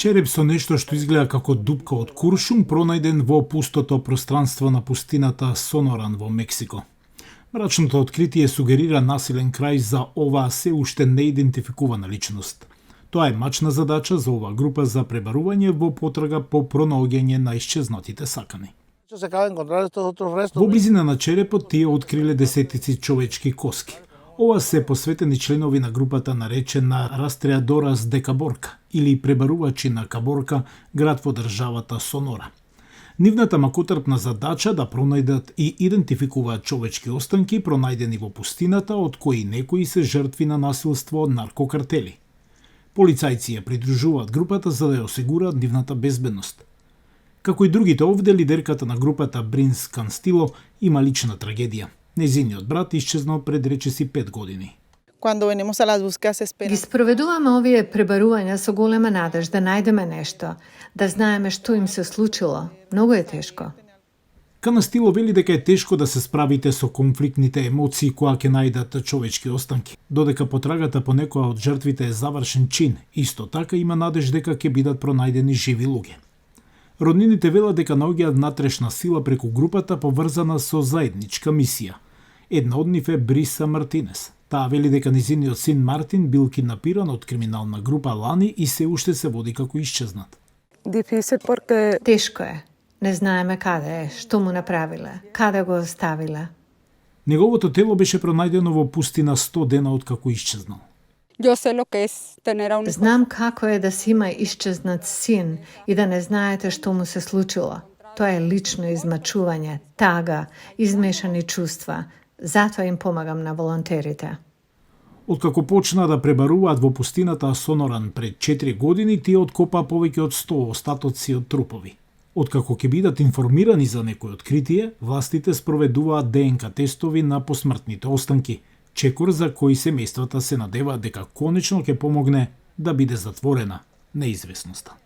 Череп со нешто што изгледа како дупка од куршум пронајден во пустото пространство на пустината Соноран во Мексико. Мрачното откритие сугерира насилен крај за оваа се уште неидентификувана личност. Тоа е мачна задача за оваа група за пребарување во потрага по пронаоѓање на исчезнатите сакани. Во близина на черепот тие откриле десетици човечки коски. Ова се посветени членови на групата наречена Rastreadores de Caborca или пребарувачи на Каборка, град во државата Сонора. Нивната макотрпна задача да пронајдат и идентификуваат човечки останки пронајдени во пустината, од кои некои се жртви на насилство од наркокартели. Полицајци ја придружуваат групата за да ја осигураат нивната безбедност. Како и другите овде, лидерката на групата Бринс Канстило има лична трагедија. Незиниот брат исчезнал пред речиси 5 години. Ги спроведуваме овие пребарувања со голема надеж да најдеме нешто, да знаеме што им се случило. Многу е тешко. Канастило вели дека е тешко да се справите со конфликтните емоции кога ќе најдат човечки останки. Додека потрагата по некоја од жртвите е завршен чин, исто така има надеж дека ќе бидат пронајдени живи луѓе. Роднините велат дека наоѓаат внатрешна сила преку групата поврзана со заедничка мисија. Една од нив е Бриса Мартинес. Таа вели дека низиниот син Мартин бил киднапиран од криминална група лани и се уште се води како исчезнат. Тешко е. Не знаеме каде е, што му направиле, каде го оставиле. Неговото тело беше пронајдено во пустина 100 дена откако исчезнал. Знам како е да си има исчезнат син и да не знаете што му се случило. Тоа е лично измачување, тага, измешани чувства. Затоа им помагам на волонтерите. Откако почнаа да пребаруваат во пустината Соноран пред 4 години, тие откопаа повеќе од 100 остатоци од трупови. Откако ќе бидат информирани за некој откритие, властите спроведуваат ДНК тестови на посмртните останки, чекор за кои семејствата се надеваат дека конечно ќе помогне да биде затворена неизвестноста.